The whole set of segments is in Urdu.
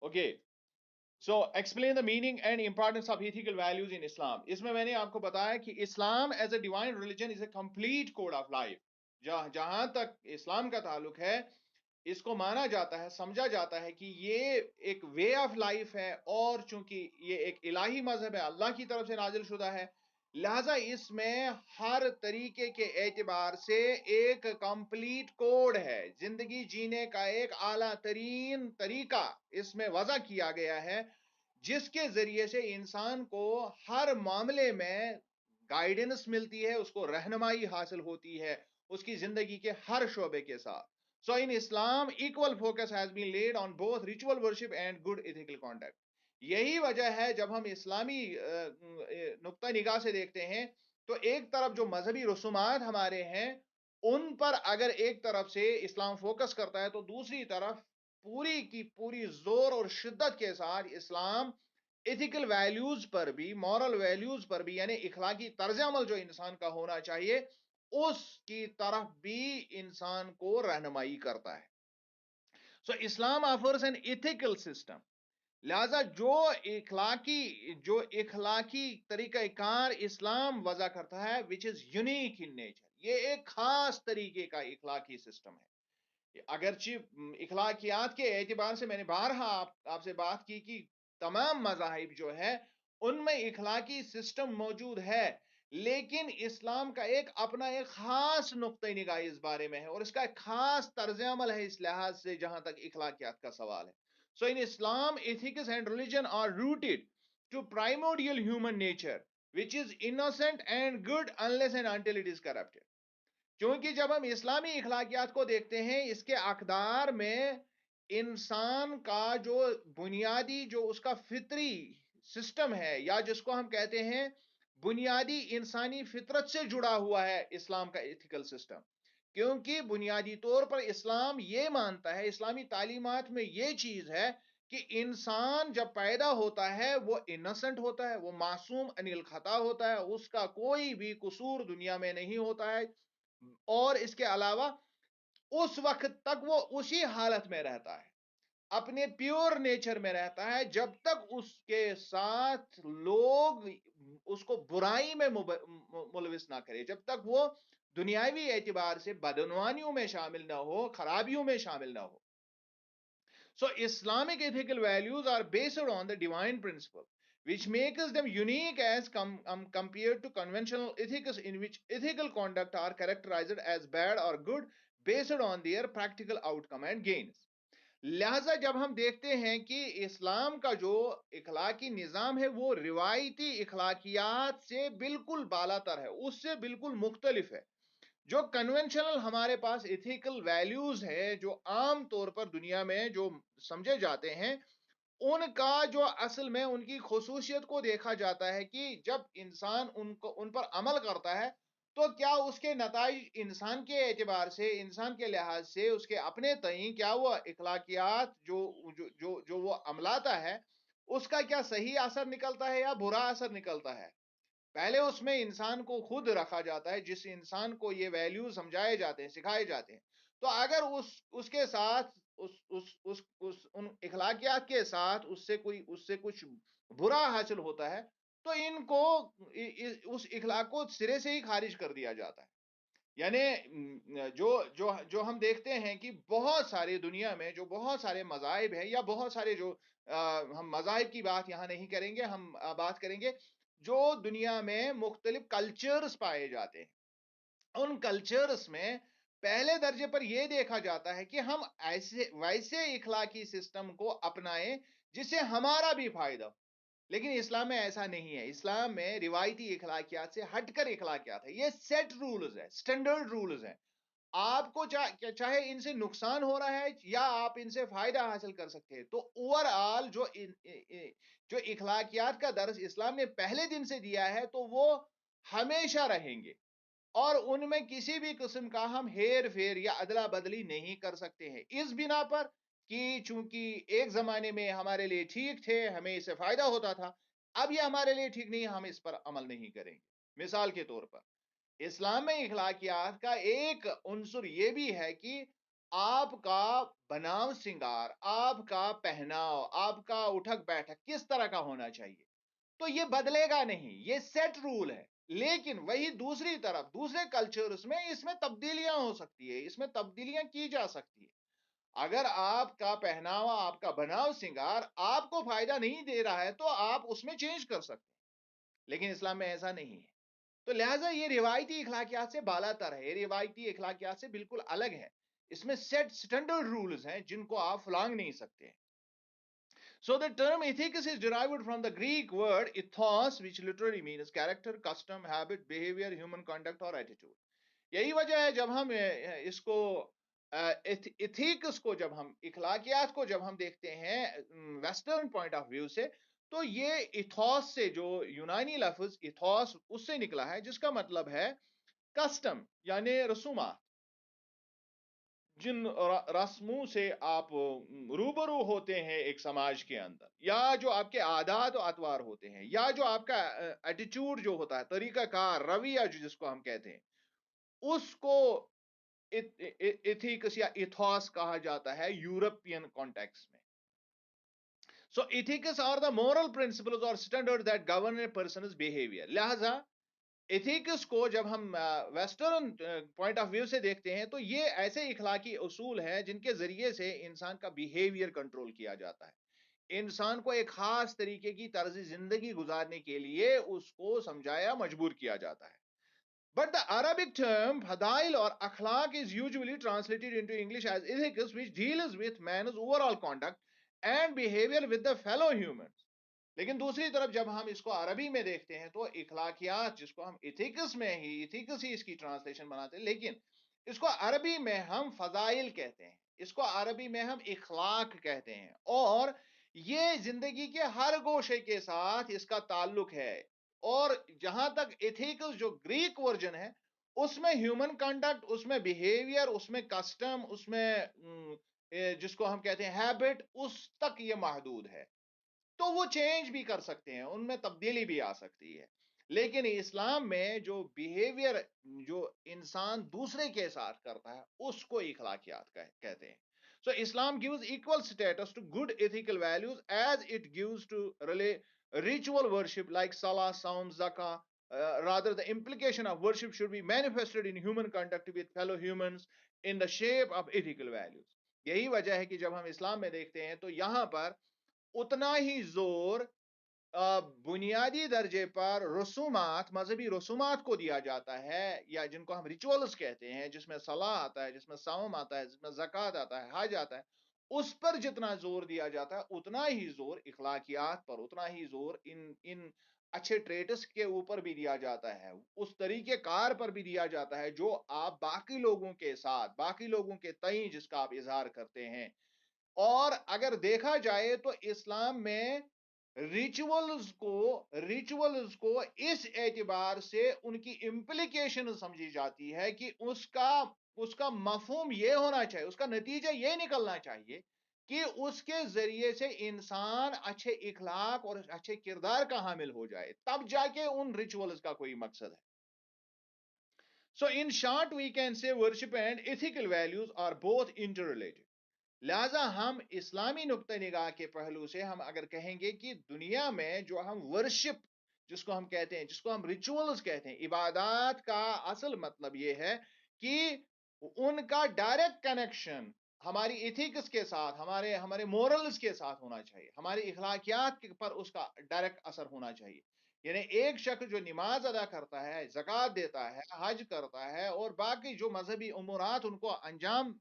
Okay so explain the meaning and importance of ethical values in Islam. اس میں نے آپ کو بتایا کہ Islam as a divine religion is a complete code of life. جہاں تک اسلام کا تعلق ہے اس کو مانا جاتا ہے, سمجھا جاتا ہے کہ یہ ایک وے آف لائف ہے, اور چونکہ یہ ایک الہی مذہب ہے, اللہ کی طرف سے نازل شدہ ہے, لہذا اس میں ہر طریقے کے اعتبار سے ایک کمپلیٹ کوڈ ہے, زندگی جینے کا ایک اعلیٰ ترین طریقہ اس میں وضع کیا گیا ہے, جس کے ذریعے سے انسان کو ہر معاملے میں گائیڈنس ملتی ہے, اس کو رہنمائی حاصل ہوتی ہے اس کی زندگی کے ہر شعبے کے ساتھ. So in Islam, equal focus has been laid on both ritual worship and good ethical conduct. یہی وجہ ہے جب ہم اسلامی نقطہ نگاہ سے دیکھتے ہیں تو ایک طرف جو مذہبی رسومات ہمارے ہیں ان پر اگر ایک طرف سے اسلام فوکس کرتا ہے تو دوسری طرف پوری کی پوری زور اور شدت کے ساتھ اسلام ایتھیکل ویلیوز پر بھی, مورل ویلیوز پر بھی, یعنی اخلاقی طرز عمل جو انسان کا ہونا چاہیے اس کی طرف بھی انسان کو رہنمائی کرتا ہے. سو اسلام آفرز این ایتھیکل سسٹم. لہذا جو اخلاقی طریقہ کار اسلام وضع کرتا ہے which is unique in nature, یہ ایک خاص طریقے کا اخلاقی سسٹم ہے. اگرچہ اخلاقیات کے اعتبار سے میں نے بارہا آپ سے بات کی کہ تمام مذاہب جو ہے ان میں اخلاقی سسٹم موجود ہے, لیکن اسلام کا ایک اپنا ایک خاص نقطہ نگاہ اس بارے میں ہے, اور اس کا ایک خاص طرز عمل ہے اس لحاظ سے جہاں تک اخلاقیات کا سوال ہے. So in Islam, ethics and religion are rooted to primordial human nature, which is innocent and good unless and until it is corrupted. کیونکہ جب ہم اسلامی اخلاقیات کو دیکھتے ہیں اس کے اقدار میں انسان کا جو بنیادی جو اس کا فطری سسٹم ہے, یا جس کو ہم کہتے ہیں بنیادی انسانی فطرت سے جڑا ہوا ہے اسلام کا ایتھیکل سسٹم. کیونکہ بنیادی طور پر اسلام یہ مانتا ہے, اسلامی تعلیمات میں یہ چیز ہے کہ انسان جب پیدا ہوتا ہے وہ انسنٹ ہوتا ہے, وہ معصوم عن الخطا ہوتا ہے, اس کا کوئی بھی قصور دنیا میں نہیں ہوتا ہے, اور اس کے علاوہ اس وقت تک وہ اسی حالت میں رہتا ہے, اپنے پیور نیچر میں رہتا ہے, جب تک اس کے ساتھ لوگ اس کو برائی میں ملوث نہ کرے, جب تک وہ دنیاوی اعتبار سے بدعنوانیوں میں شامل نہ ہو, خرابیوں میں شامل نہ ہو. So Islamic ethical values are based on the divine principle, which makes them unique as compared to conventional ethics in which ethical conduct are characterized as bad or good based on their practical outcome and gains. لہذا جب ہم دیکھتے ہیں کہ اسلام کا جو اخلاقی نظام ہے وہ روایتی اخلاقیات سے بالکل بالا تر ہے, اس سے بالکل مختلف ہے. جو کنونشنل ہمارے پاس ایتھیکل ویلیوز ہے جو عام طور پر دنیا میں جو سمجھے جاتے ہیں, ان کا جو اصل میں ان کی خصوصیت کو دیکھا جاتا ہے کہ جب انسان ان پر عمل کرتا ہے تو کیا اس کے نتائج انسان کے اعتبار سے, انسان کے لحاظ سے, اس کے اپنے تئیں کیا وہ اخلاقیات جو وہ عملاتا ہے اس کا کیا صحیح اثر نکلتا ہے یا برا اثر نکلتا ہے. پہلے اس میں انسان کو خود رکھا جاتا ہے, جس انسان کو یہ ویلیو سمجھائے جاتے ہیں, سکھائے جاتے ہیں, تو اگر اس کے ساتھ ان اخلاقیات کے ساتھ اس سے کچھ برا حاصل ہوتا ہے تو ان کو اس اخلاق کو سرے سے ہی خارج کر دیا جاتا ہے. یعنی جو ہم دیکھتے ہیں کہ بہت سارے دنیا میں جو بہت سارے مذاہب ہیں, یا بہت سارے جو ہم مذاہب کی بات یہاں نہیں کریں گے, ہم بات کریں گے جو دنیا میں مختلف کلچرز پائے جاتے ہیں, ان کلچرز میں پہلے درجے پر یہ دیکھا جاتا ہے کہ ہم ویسے اخلاقی سسٹم کو اپنائیں جس سے ہمارا بھی فائدہ ہو. لیکن اسلام میں ایسا نہیں ہے. اسلام میں روایتی اخلاقیات سے ہٹ کر اخلاقیات ہے, یہ سیٹ رولز ہے, سٹینڈرڈ رولز ہیں. آپ کو چاہے ان سے نقصان ہو رہا ہے یا آپ ان سے فائدہ حاصل کر سکتے ہیں, تو اوور آل جو اخلاقیات کا درس اسلام نے پہلے دن سے دیا ہے تو وہ ہمیشہ رہیں گے, اور ان میں کسی بھی قسم کا ہم ہیر پھیر یا ادلا بدلی نہیں کر سکتے ہیں, اس بنا پر کہ چونکہ ایک زمانے میں ہمارے لیے ٹھیک تھے, ہمیں اس سے فائدہ ہوتا تھا, اب یہ ہمارے لیے ٹھیک نہیں, ہم اس پر عمل نہیں کریں گے. مثال کے طور پر اسلام میں اخلاقیات کا ایک عنصر یہ بھی ہے کہ آپ کا بناؤ سنگار، آپ کا پہناؤ، آپ کا اٹھک بیٹھک کس طرح کا ہونا چاہیے، تو یہ بدلے گا نہیں، یہ سیٹ رول ہے. لیکن وہی دوسری طرف دوسرے کلچرز میں اس میں تبدیلیاں ہو سکتی ہے، اس میں تبدیلیاں کی جا سکتی ہے. اگر آپ کا پہناوا، آپ کا بناؤ سنگار آپ کو فائدہ نہیں دے رہا ہے تو آپ اس میں چینج کر سکتے ہیں، لیکن اسلام میں ایسا نہیں ہے. تو لہٰذا یہ روایتی اخلاقیات سے بالا تر ہے، یہ روایتی اخلاقیات سے بالکل الگ ہے. اس میں سیٹ سٹینڈرڈ رولز ہیں جن کو آپ پھلانگ نہیں سکتے. So the term ethics is derived from the Greek word ethos, which literally means character, custom, habit, behavior, human conduct or attitude. یہی وجہ ہے جب ہم اس کو ایتھکس کو، جب ہم اخلاقیات کو جب ہم دیکھتے ہیں ویسٹرن پوائنٹ آف ویو سے، تو یہ ایتھوس سے، جو یونانی لفظ ایتھوس اس سے نکلا ہے، جس کا مطلب ہے کسٹم، یعنی رسومات. جن رسموں سے آپ روبرو ہوتے ہیں ایک سماج کے اندر، یا جو آپ کے عادات و اطوار ہوتے ہیں، یا جو آپ کا ایٹیٹیوڈ جو ہوتا ہے، طریقہ کار، رویہ جس کو ہم کہتے ہیں، اس کو ایتھکس یا ایتھوس کہا جاتا ہے یورپین کانٹیکس میں. So ethics are the moral principles اور standard that govern a person's behaviour. لہذا ایتھکس کو جب ہم ویسٹرن پوائنٹ آف ویو سے دیکھتے ہیں تو یہ ایسے اخلاقی اصول ہیں جن کے ذریعے سے انسان کا بیہیویئر کنٹرول کیا جاتا ہے. انسان کو ایک خاص طریقے کی طرز زندگی گزارنے کے لیے اس کو سمجھایا، مجبور کیا جاتا ہے. But the Arabic term fadail or akhlaq is usually translated into English as ethics, which deals with man's overall conduct and behavior with the fellow humans. لیکن دوسری طرف جب ہم اس کو عربی میں دیکھتے ہیں تو اخلاقیات، جس کو ہم ایتھکس ہی اس کی ٹرانسلیشن بناتے ہیں، لیکن اس کو عربی میں ہم فضائل کہتے ہیں، اس کو عربی میں ہم اخلاق کہتے ہیں. اور یہ زندگی کے ہر گوشے کے ساتھ اس کا تعلق ہے. اور جہاں تک ایتھکس جو گریک ورژن ہے، اس میں ہیومن کنڈکٹ، اس میں بیہیویئر، اس میں کسٹم، اس میں جس کو ہم کہتے ہیں ہیبٹ، اس تک یہ محدود ہے. تو وہ چینج بھی کر سکتے ہیں، ان میں تبدیلی بھی آ سکتی ہے. لیکن اسلام میں جو بیہیویئر جو انسان دوسرے کے ساتھ کرتا ہے اس کو اخلاقیات کہتے ہیں. سو اسلام gives equal status to good ethical values as it gives to ritual worship like salah, saum, zakah. Rather, the implication of worship should be manifested in human conduct with fellow humans in the shape of ethical values. یہی وجہ ہے کہ جب ہم اسلام میں دیکھتے ہیں تو یہاں پر اتنا ہی زور بنیادی درجے پر رسومات، مذہبی رسومات کو دیا جاتا ہے، یا جن کو ہم ریچولز کہتے ہیں، جس میں صلاح آتا ہے، جس میں صوم آتا ہے، جس میں زکوٰۃ آتا ہے، حج آتا ہے. اس پر جتنا زور دیا جاتا ہے اتنا ہی زور اخلاقیات پر، اتنا ہی زور ان اچھے ٹریٹس کے اوپر بھی دیا جاتا ہے، اس طریقے کار پر بھی دیا جاتا ہے جو آپ باقی لوگوں کے ساتھ، باقی لوگوں کے تئیں جس کا آپ اظہار کرتے ہیں. اور اگر دیکھا جائے تو اسلام میں ریچولز کو اس اعتبار سے ان کی امپلیکیشن سمجھی جاتی ہے کہ اس کا مفہوم یہ ہونا چاہیے، اس کا نتیجہ یہ نکلنا چاہیے کہ اس کے ذریعے سے انسان اچھے اخلاق اور اچھے کردار کا حامل ہو جائے، تب جا کے ان ریچولز کا کوئی مقصد ہے. So in short, we can say worship and ethical values are both interrelated. لہذا ہم اسلامی نقطہ نگاہ کے پہلو سے ہم اگر کہیں گے کہ دنیا میں جو ہم ورشپ جس کو ہم کہتے ہیں، جس کو ہم ریچولز کہتے ہیں، عبادات کا اصل مطلب یہ ہے کہ ان کا ڈائریکٹ کنیکشن ہماری ایتھکس کے ساتھ، ہمارے مورلز کے ساتھ ہونا چاہیے، ہماری اخلاقیات پر اس کا ڈائریکٹ اثر ہونا چاہیے. یعنی ایک شخص جو نماز ادا کرتا ہے، زکوٰۃ دیتا ہے، حج کرتا ہے، اور باقی جو مذہبی امورات ان کو انجام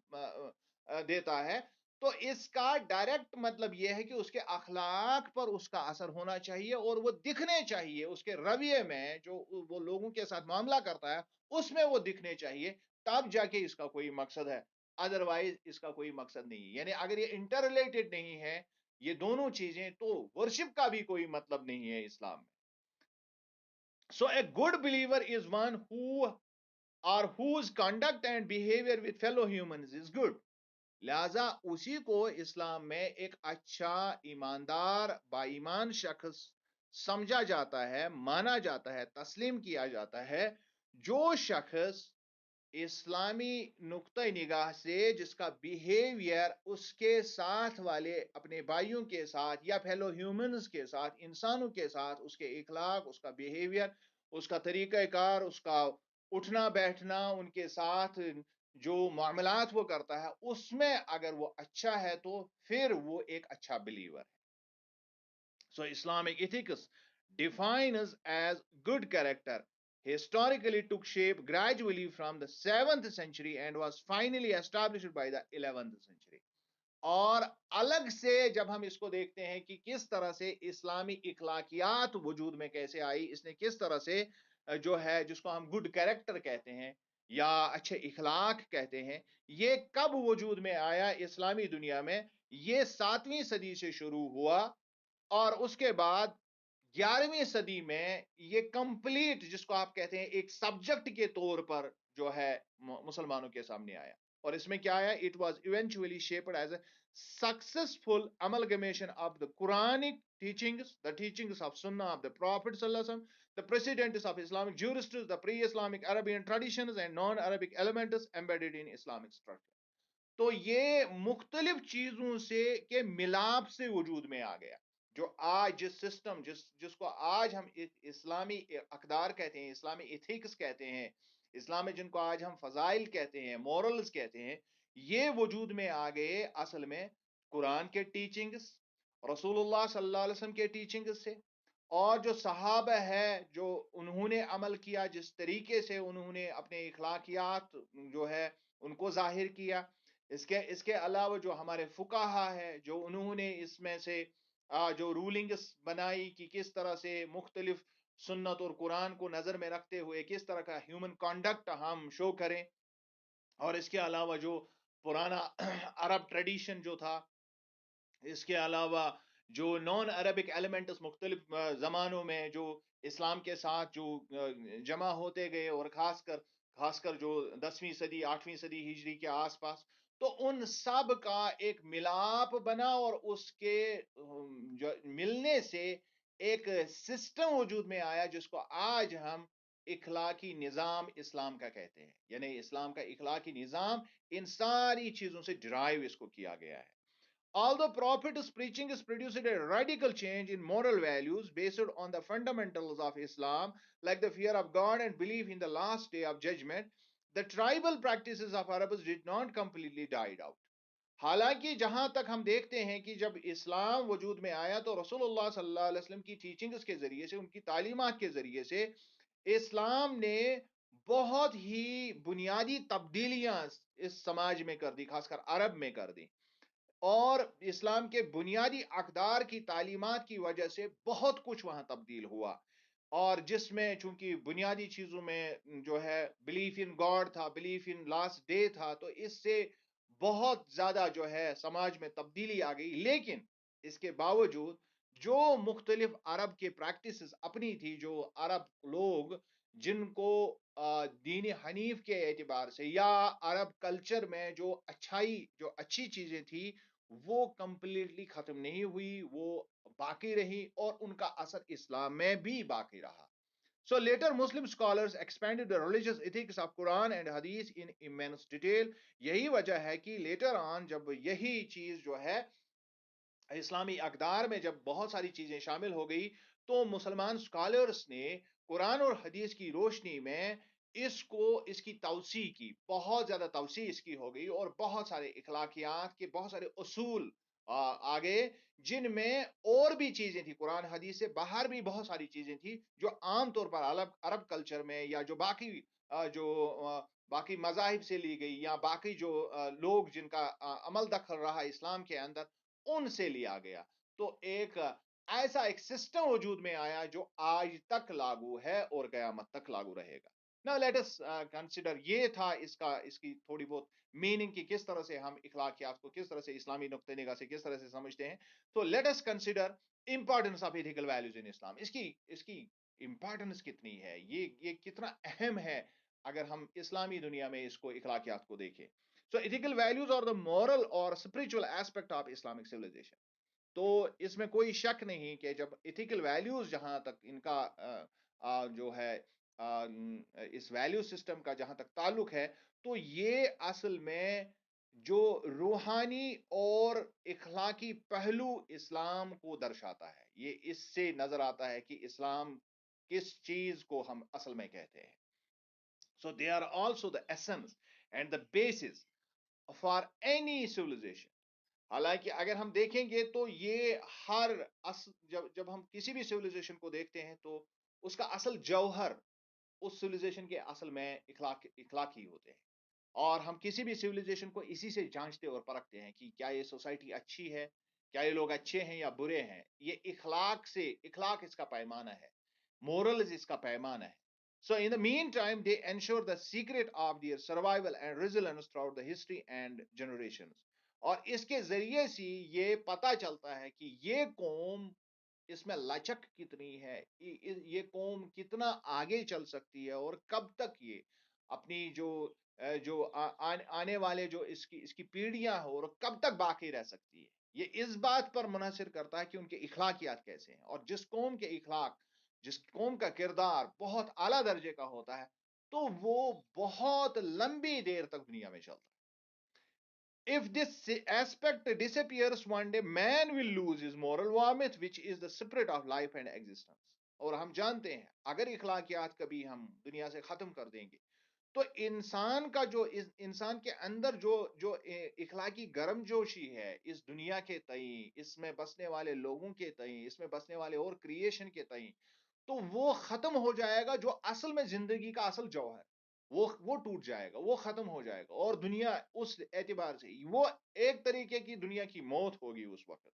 دیتا ہے، تو اس کا ڈائریکٹ مطلب یہ ہے کہ اس کے اخلاق پر اس کا اثر ہونا چاہیے، اور وہ دکھنے چاہیے اس کے رویے میں، جو وہ لوگوں کے ساتھ معاملہ کرتا ہے اس میں وہ دکھنے چاہیے. تب جا کے اس کا کوئی مقصد ہے، ادروائز اس کا کوئی مقصد نہیں. یعنی اگر یہ انٹر ریلیٹڈ نہیں ہے یہ دونوں چیزیں، تو ورشپ کا بھی کوئی مطلب نہیں ہے اسلام میں. So a good believer is one whose conduct and behavior with fellow humans is good. لہذا اسی کو اسلام میں ایک اچھا، ایماندار، با ایمان شخص سمجھا جاتا ہے، مانا جاتا ہے، تسلیم کیا جاتا ہے، جو شخص اسلامی نقطۂ نگاہ سے جس کا بیہیویئر اس کے ساتھ والے اپنے بھائیوں کے ساتھ یا فیلو ہیومنز کے ساتھ انسانوں کے ساتھ اس کے اخلاق اس کا بیہیویئر اس کا طریقہ کار اس کا اٹھنا بیٹھنا ان کے ساتھ جو معاملات وہ کرتا ہے اس میں اگر وہ اچھا ہے تو پھر وہ ایک اچھا بلیور ہے. So Islamic ethics defines as good character historically took shape gradually from the 7th century and was finally established by the 11th century. اور الگ سے جب ہم اس کو دیکھتے ہیں کہ کس طرح سے اسلامی اخلاقیات وجود میں کیسے آئی اس نے کس طرح سے جو ہے جس کو ہم گڈ کیریکٹر کہتے ہیں یا اچھے اخلاق کہتے ہیں یہ کب وجود میں آیا اسلامی دنیا میں یہ 7ویں صدی سے شروع ہوا اور اس کے بعد 11ویں صدی میں یہ کمپلیٹ جس کو آپ کہتے ہیں ایک سبجیکٹ کے طور پر جو ہے مسلمانوں کے سامنے آیا اور اس میں کیا آیا it was eventually shaped as a successful amalgamation of the Quranic teachings, the teachings of Sunnah of the Prophet sallallahu alaihi wasallam, the precedents of Islamic jurisprudence, the pre-Islamic Arabian traditions and non-Arabic elements embedded in Islamic structure. تو یہ مختلف چیزوں سے کے ملاپ سے وجود میں آ گیا جو آج جس سسٹم جس کو آج ہم اسلامی اقدار کہتے ہیں اسلامی ایتھکس کہتے ہیں اسلام میں جن کو آج ہم فضائل کہتے ہیں مورلز کہتے ہیں یہ وجود میں آ گئے اصل میں قرآن کے ٹیچنگز رسول اللہ صلی اللہ علیہ وسلم کے ٹیچنگز سے اور جو صحابہ ہے جو انہوں نے عمل کیا جس طریقے سے انہوں نے اپنے اخلاقیات جو ہے ان کو ظاہر کیا اس کے علاوہ جو ہمارے فقہا ہے جو انہوں نے اس میں سے جو رولنگز بنائی کہ کس طرح سے مختلف سنت اور قرآن کو نظر میں رکھتے ہوئے کس طرح کا ہیومن کانڈکٹ ہم شو کریں اور اس کے علاوہ جو پرانا عرب ٹریڈیشن جو تھا اس کے علاوہ جو نان عربک ایلیمنٹس مختلف زمانوں میں جو اسلام کے ساتھ جو جمع ہوتے گئے اور خاص کر جو 10ویں صدی 8ویں صدی ہجری کے آس پاس تو ان سب کا ایک ملاپ بنا اور اس کے ملنے سے ایک سسٹم وجود میں آیا جس کو آج ہم اخلاقی نظام اسلام کا کہتے ہیں یعنی اسلام کا اخلاقی نظام ان ساری چیزوں سے ڈرائیو اس کو کیا گیا ہے. Although Prophet's preaching is produced a radical change in moral values based on the fundamentals of Islam, like the fear of God and belief in the last day of judgment, the tribal practices of Arabs did not completely die out. حالانکہ جہاں تک ہم دیکھتے ہیں کہ جب اسلام وجود میں آیا تو رسول اللہ صلی اللہ علیہ وسلم کی ٹیچنگز کے ذریعے سے ان کی تعلیمات کے ذریعے سے اسلام نے بہت ہی بنیادی تبدیلیاں اس سماج میں کر دی خاص کر عرب میں کر دی اور اسلام کے بنیادی اقدار کی تعلیمات کی وجہ سے بہت کچھ وہاں تبدیل ہوا اور جس میں چونکہ بنیادی چیزوں میں جو ہے بلیف ان گاڈ تھا بلیف ان لاسٹ ڈے تھا تو اس سے بہت زیادہ جو ہے سماج میں تبدیلی آ گئی لیکن اس کے باوجود جو مختلف عرب کے پریکٹسز اپنی تھی جو عرب لوگ جن کو دین حنیف کے اعتبار سے یا عرب کلچر میں جو اچھائی جو اچھی چیزیں تھی وہ کمپلیٹلی ختم نہیں ہوئی وہ باقی رہی اور ان کا اثر اسلام میں بھی باقی رہا. So later Muslim scholars expanded the religious ethics of Quran and Hadith in immense detail. یہی وجہ ہے کہ later on جب یہی چیز جو ہے اسلامی اقدار میں جب بہت ساری چیزیں شامل ہو گئی تو مسلمان سکالرز نے قرآن اور حدیث کی روشنی میں اس کی توسیع کی بہت زیادہ توسیع اس کی ہو گئی اور بہت سارے اخلاقیات کے بہت سارے اصول آگے جن میں اور بھی چیزیں تھی قرآن حدیث سے باہر بھی بہت ساری چیزیں تھی جو عام طور پر عرب کلچر میں یا جو باقی مذاہب سے لی گئی یا باقی جو لوگ جن کا عمل دخل رہا اسلام کے اندر ان سے لیا گیا تو ایک ایسا ایک سسٹم وجود میں آیا جو آج تک لاگو ہے اور قیامت تک لاگو رہے گا. Now let us consider یہ تھا اس کی تھوڑی بہت میننگ کی کس طرح سے ہم اخلاقیات کو کس طرح سے اسلامی نقطہ نگاہ سے کس طرح سے سمجھتے ہیں تو let us consider importance of ethical values in Islam. اس کی امپورٹنس کتنی ہے یہ کتنا اہم ہے اگر ہم اسلامی دنیا میں اس کو اخلاقیات کو دیکھیں. So ethical values are the moral or spiritual aspect of Islamic civilization. تو اس میں کوئی شک نہیں کہ جب ethical values جہاں تک ان کا جو ہے اس ویلیو سسٹم کا جہاں تک تعلق ہے، تو یہ اصل میں جو روحانی اور اخلاقی پہلو اسلام کو درشاتا ہے، یہ اس سے نظر آتا ہے کہ اسلام کس چیز کو ہم اصل میں کہتے ہیں. So they are also the essence and the basis for any civilisation. حالانکہ اگر ہم دیکھیں گے تو یہ ہر جب ہم کسی بھی سیولائزیشن کو دیکھتے ہیں تو اس کا اصل جوہر اس سیولائزیشن کے اصل میں اخلاق ہی ہوتے ہیں. اور ہم کسی بھی سیولائزیشن کو اسی سے جانچتے اور پرکھتے ہیں کہ کیا یہ سوسائٹی اچھی ہے، کیا یہ لوگ اچھے ہیں یا برے ہیں. یہ اخلاق اس کا پیمانہ ہے، مورلز اس کا پیمانہ ہے. So in the meantime, they ensure the secret of their survival and resilience throughout the history and generations. اور اس کے ذریعے سے یہ پتا چلتا ہے کہ یہ قوم، اس میں لچک کتنی ہے، یہ قوم کتنا آگے چل سکتی ہے، اور کب تک یہ اپنی جو آنے والے جو اس کی پیڑھیاں ہو اور کب تک باقی رہ سکتی ہے. یہ اس بات پر منحصر کرتا ہے کہ ان کے اخلاقیات کیسے ہیں. اور جس قوم کا کردار بہت اعلیٰ درجے کا ہوتا ہے تو وہ بہت لمبی دیر تک دنیا میں چلتا ہے. If this aspect disappears one day, man will lose his moral warmth, which is the spirit of life and existence. اور ہم جانتے ہیں اگر اخلاقیات کبھی ہم دنیا سے ختم کر دیں گے تو انسان کا انسان کے اندر جو اخلاقی گرم جوشی ہے اس دنیا کے تئیں، اس میں بسنے والے لوگوں کے تئیں، اس میں بسنے والے اور کریشن کے تئیں، تو وہ ختم ہو جائے گا. جو اصل میں زندگی کا اصل جوہر وہ ٹوٹ جائے گا، وہ ختم ہو جائے گا. اور دنیا اس اعتبار سے وہ ایک طریقے کی دنیا کی موت ہوگی اس وقت.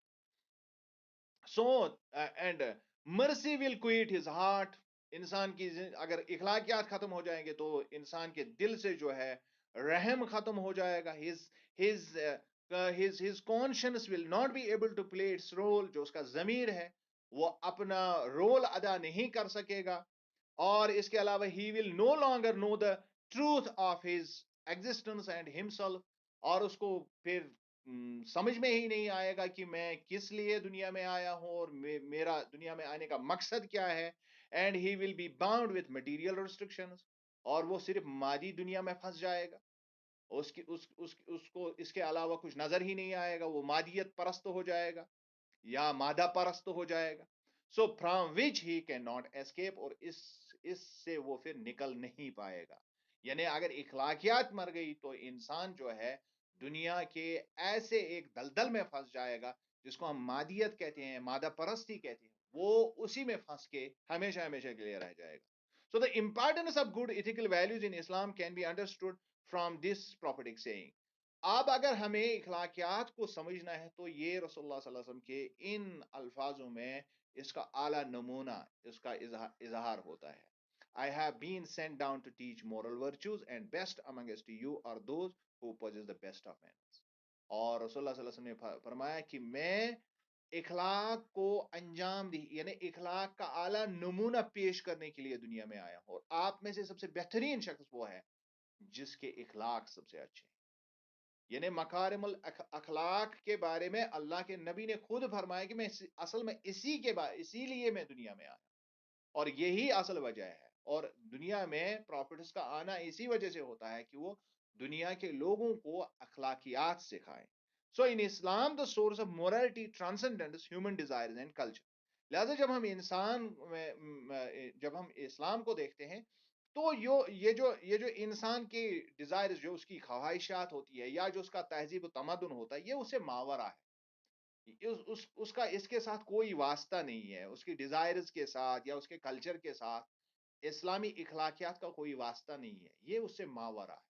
So and mercy will quit his heart. انسان کی اگر اخلاقیات ختم ہو جائیں گے تو انسان کے دل سے جو ہے رحم ختم ہو جائے گا. his conscience will not be able to play its role. جو اس کا ضمیر ہے وہ اپنا رول ادا نہیں کر سکے گا. اور اس کے علاوہ he will no longer know the truth of his existence and himself. اور اس کو پھر سمجھ میں ہی نہیں آئے گا کہ میں کس لیے دنیا میں آیا ہوں اور میرا دنیا میں آنے کا مقصد کیا ہے. And he will be bound with material restrictions. اور وہ صرف مادی دنیا میں پھنس جائے گا. اس کو اس کے علاوہ کچھ نظر ہی نہیں آئے گا. وہ مادیت پرست ہو جائے گا یا مادہ پرست ہو جائے گا. So from which he can not escape. اور اس سے وہ پھر نکل نہیں پائے گا. یعنی اگر اخلاقیات مر گئی تو انسان جو ہے دنیا کے ایسے ایک دلدل میں پھنس جائے گا جس کو ہم مادیت کہتے ہیں، مادہ پرستی کہتے ہیں. وہ اسی میں پھنس کے ہمیشہ ہمیشہ کے لیے رہ جائے گا. So the importance of good ethical values in Islam can be understood from this prophetic saying. اب اگر ہمیں اخلاقیات کو سمجھنا ہے تو یہ رسول اللہ صلی اللہ علیہ وسلم کے ان الفاظوں میں اس کا اعلیٰ نمونہ، اس کا اظہار ہوتا ہے. I have been sent down to teach moral virtues, and best amongst you are those who possess the best of manners. اور رسول اللہ صلی اللہ علیہ وسلم نے فرمایا کہ میں اخلاق کو انجام دی، یعنی اخلاق کا اعلیٰ نمونہ پیش کرنے کے لیے دنیا میں آیا ہوں. اور آپ میں سے سب سے بہترین شخص وہ ہے جس کے اخلاق سب سے اچھے ہیں. یعنی مکارم الاخلاق کے بارے میں اللہ کے نبی نے خود فرمایا کہ میں اصل میں اسی لیے میں دنیا میں آیا، اور یہی اصل وجہ ہے. اور دنیا میں پروفٹس کا آنا اسی وجہ سے ہوتا ہے کہ وہ دنیا کے لوگوں کو اخلاقیات سکھائیں. So in Islam the source of morality transcends human desires and culture. لہٰذا جب ہم اسلام کو دیکھتے ہیں تو یہ جو انسان کی ڈیزائر، جو اس کی خواہشات ہوتی ہے یا جو اس کا تہذیب و تمدن ہوتا ہے، یہ اسے ماورا ہے. اس کا اس کے ساتھ کوئی واسطہ نہیں ہے. اس کی ڈیزائرز کے ساتھ یا اس کے کلچر کے ساتھ اسلامی اخلاقیات کا کوئی واسطہ نہیں ہے. یہ اس سے ماورا ہے.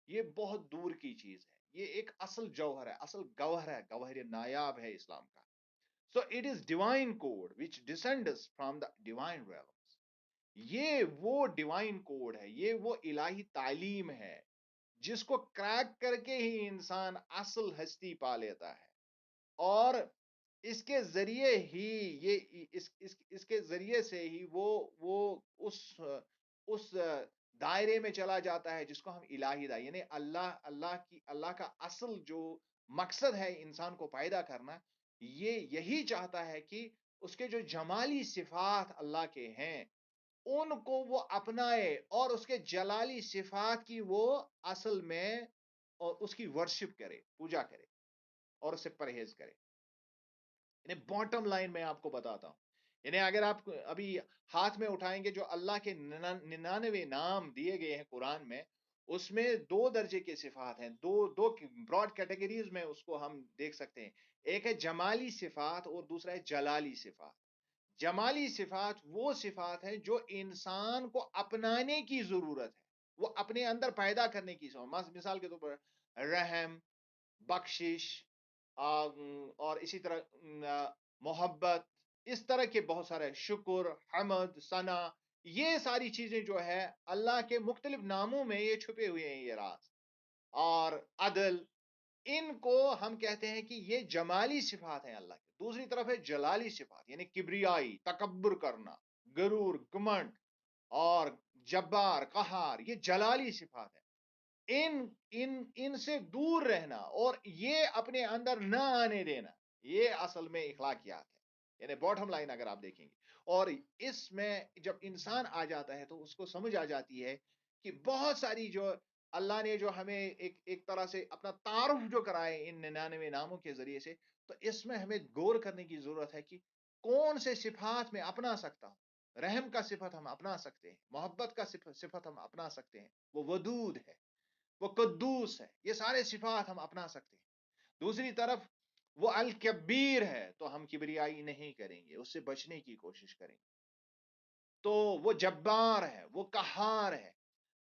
یہ بہت دور کی چیز ہے. یہ ایک اصل جوہر ہے، اصل گوہر ہے، گوہر نایاب ہے اسلام کا. So it is divine code which descends from the divine realms. یہ وہ ڈیوائن کوڈ ہے، یہ وہ الہی تعلیم ہے جس کو کریک کر کے ہی انسان اصل ہستی پا لیتا ہے. اور اس کے ذریعے ہی اس کے ذریعے سے ہی وہ اس دائرے میں چلا جاتا ہے جس کو ہم الہی دا، یعنی اللہ کا اصل جو مقصد ہے انسان کو پیدا کرنا، یہی چاہتا ہے کہ اس کے جو جمالی صفات اللہ کے ہیں ان کو وہ اپنائے اور اس کے جلالی صفات کی وہ اصل میں اور اس کی ورشپ کرے، پوجا کرے اور اسے پرہیز کرے. یعنی باٹم لائن میں آپ کو بتاتا ہوں، یعنی اگر آپ ابھی ہاتھ میں اٹھائیں گے جو اللہ کے 99 نام دیے گئے ہیں قرآن میں، اس میں 2 درجے کے صفات ہیں، دو براڈ کیٹیگریز میں اس کو ہم دیکھ سکتے ہیں. ایک ہے جمالی صفات اور دوسرا ہے جلالی صفات. جمالی صفات وہ صفات ہیں جو انسان کو اپنانے کی ضرورت ہے، وہ اپنے اندر پیدا کرنے کی ضرورت. مثال کے طور پر رحم، بخشش، اور اسی طرح محبت، اس طرح کے بہت سارے، شکر، حمد، ثنا، یہ ساری چیزیں جو ہے اللہ کے مختلف ناموں میں یہ چھپے ہوئے ہیں یہ راز. اور عدل، ان کو ہم کہتے ہیں کہ یہ جمالی صفات ہیں اللہ کی. دوسری طرف ہے جلالی صفات، یعنی کبریائی، تکبر کرنا، غرور، گمنڈ اور جبار، قہار، یہ جلالی صفات ہیں. ان سے دور رہنا اور یہ اپنے اندر نہ آنے دینا، یہ اصل میں اخلاقیات ہے. یعنی باٹم لائن اگر آپ دیکھیں گے، اور اس میں جب انسان آ جاتا ہے تو اس کو سمجھ آ جاتی ہے کہ بہت ساری جو اللہ نے جو ہمیں ایک طرح سے اپنا تعارف جو کرائے ان 99 ناموں کے ذریعے سے، تو اس میں ہمیں غور کرنے کی ضرورت ہے کہ کون سے صفات میں اپنا سکتا ہوں. رحم کا صفت ہم اپنا سکتے ہیں، محبت کا صفت ہم اپنا سکتے ہیں، وہ ودود ہے، وہ قدوس ہے، یہ سارے صفات ہم اپنا سکتے ہیں. دوسری طرف وہ الکبیر ہے، تو ہم کبریائی نہیں کریں گے، اس سے بچنے کی کوشش کریں گے. تو وہ جبار ہے، وہ قہار ہے.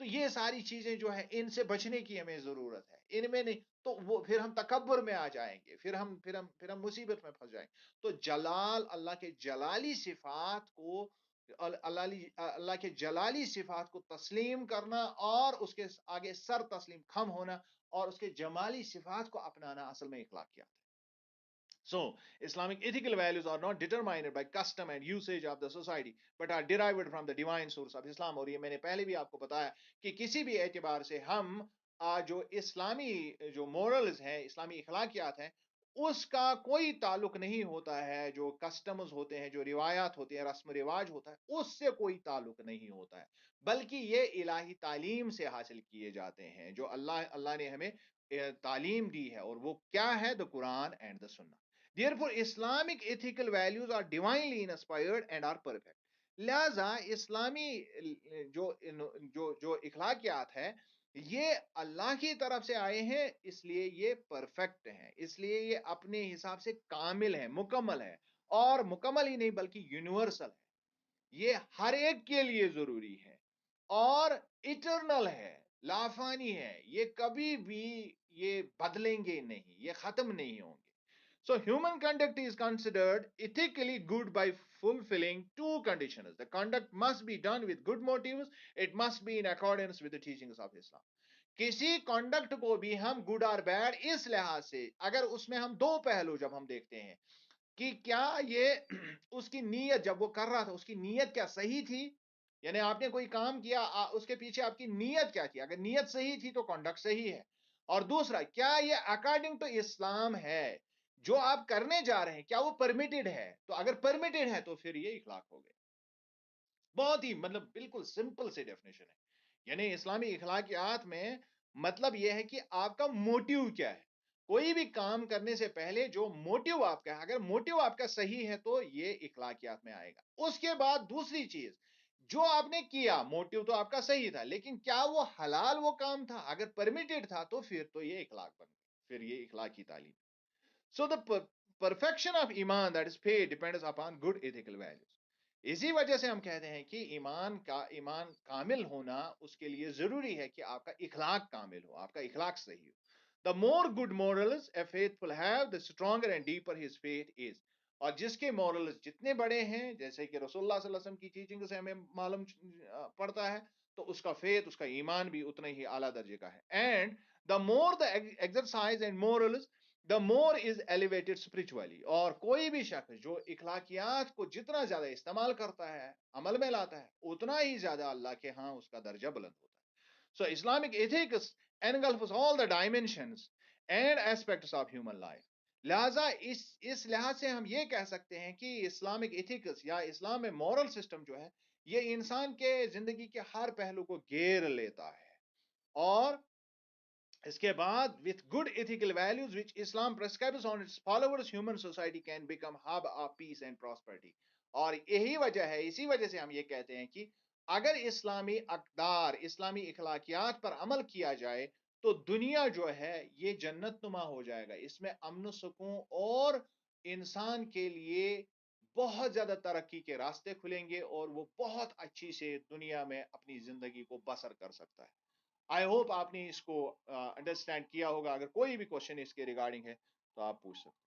تو یہ ساری چیزیں جو ہیں ان سے بچنے کی ہمیں ضرورت ہے، ان میں نہیں تو وہ پھر ہم تکبر میں آ جائیں گے، پھر ہم مصیبت میں پھنس جائیں گے. تو جلال، اللہ کے جلالی صفات کو، اللہ کے جلالی صفات کو تسلیم کرنا اور اس کے آگے سر تسلیم خم ہونا اور اس کے جمالی صفات کو اپنانا اصل میں اخلاقیات ہے. So, Islamic ethical values are not determined by custom and usage of the society, but are derived from the divine source of Islam. اور یہ میں نے پہلے بھی آپ کو بتایا کہ کسی بھی اعتبار سے ہم جو اسلامی جو مورلز ہیں، اسلامی اخلاقیات ہیں، اس کا کوئی تعلق نہیں ہوتا ہے جو کسٹمز ہوتے ہیں، جو روایات ہوتے ہیں، رسم و رواج ہوتا ہے، اس سے کوئی تعلق نہیں ہوتا ہے، بلکہ یہ الہی تعلیم سے حاصل کیے جاتے ہیں جو اللہ نے ہمیں تعلیم دی ہے. اور وہ کیا ہے؟ the Quran and the Sunnah. Therefore, Islamic ethical values are divinely inspired and are perfect. لہذا اسلامی جو اخلاقیات ہے یہ اللہ کی طرف سے آئے ہیں، اس لیے یہ پرفیکٹ ہیں، اس لیے یہ اپنے حساب سے کامل ہے، مکمل ہے، اور مکمل ہی نہیں بلکہ یونیورسل ہے. یہ ہر ایک کے لیے ضروری ہے اور ایٹرنل ہے، لافانی ہے، یہ کبھی بھی یہ بدلیں گے نہیں، یہ ختم نہیں ہوں گے. So human conduct is considered ethically good by fulfilling two conditions. The conduct must be done with good motives. It must be in accordance with the teachings of Islam. کسی conduct کو بھی ہم good اور bad اس لحاظ سے، اگر اس میں ہم دو پہلو جب ہم دیکھتے ہیں کہ کیا یہ اس کی نیت جب وہ کر رہا تھا اس کی نیت کیا صحیح تھی، یعنی آپ نے کوئی کام کیا اس کے پیچھے آپ کی نیت کیا تھی، اگر نیت صحیح تھی تو کنڈکٹ صحیح ہے. اور دوسرا، کیا یہ اکارڈنگ ٹو اسلام ہے، جو آپ کرنے جا رہے ہیں کیا وہ پرمیٹڈ ہے، تو اگر پرمیٹڈ ہے تو پھر یہ اخلاق ہو گئے. بہت ہی مطلب بالکل سمپل سے ڈیفینیشن ہے. یعنی اسلامی اخلاقیات میں مطلب یہ ہے کہ آپ کا موٹیو کیا ہے، کوئی بھی کام کرنے سے پہلے جو موٹیو آپ کا ہے، اگر موٹیو آپ کا صحیح ہے تو یہ اخلاقیات میں آئے گا. اس کے بعد دوسری چیز، جو آپ نے کیا موٹیو تو آپ کا صحیح تھا لیکن کیا وہ حلال وہ کام تھا، اگر پرمیٹڈ تھا تو پھر تو یہ اخلاق بن گیا، پھر یہ اخلاق کی تعلیم. So the perfection of iman that is paid depends upon good ethical values. اسی وجہ سے ہم کہتے ہیں کہ ایمان کامل ہونا اس کے لیے ضروری ہے کہ آپ کا اخلاق کامل ہو، آپ کا اخلاق صحیح ہو. The more good morals a faithful have, the stronger and deeper his faith is. اور جس کے morals جتنے بڑے ہیں، جیسے کہ رسول اللہ صلی اللہ علیہ وسلم کی ٹیچنگ سے ہمیں معلوم پڑتا ہے، تو اس کا faith، اس کا ایمان بھی اتنا ہی اعلیٰ درجے کا ہے. And the more the exercise and morals, the more is elevated spiritually. اور کوئی بھی شخص جو اخلاقیات کو جتنا زیادہ استعمال کرتا ہے، عمل میں لاتا ہے، اتنا ہی زیادہ اللہ کے ہاں اس کا درجہ بلند ہوتا ہے. So Islamic ethics engulfs all the dimensions and aspects of human life. لہٰذا اس لحاظ سے ہم یہ کہہ سکتے ہیں کہ اسلامک ایتھکس یا اسلام میں مورل سسٹم جو ہے یہ انسان کے زندگی کے ہر پہلو کو گھیر لیتا ہے، اور اس کے بعد with good ethical values which Islam prescribes on its followers, human society can become hub of peace and prosperity. اور یہی وجہ ہے، اسی وجہ سے ہم یہ کہتے ہیں کہ اگر اسلامی اقدار، اسلامی اخلاقیات پر عمل کیا جائے تو دنیا جو ہے یہ جنت نما ہو جائے گا، اس میں امن و سکون اور انسان کے لیے بہت زیادہ ترقی کے راستے کھلیں گے، اور وہ بہت اچھی سے دنیا میں اپنی زندگی کو بسر کر سکتا ہے۔ آئی ہوپ آپ نے اس کو انڈرسٹینڈ کیا ہوگا۔ اگر کوئی بھی کوشچن اس کے ریگارڈنگ ہے تو آپ پوچھ سکتے ہیں۔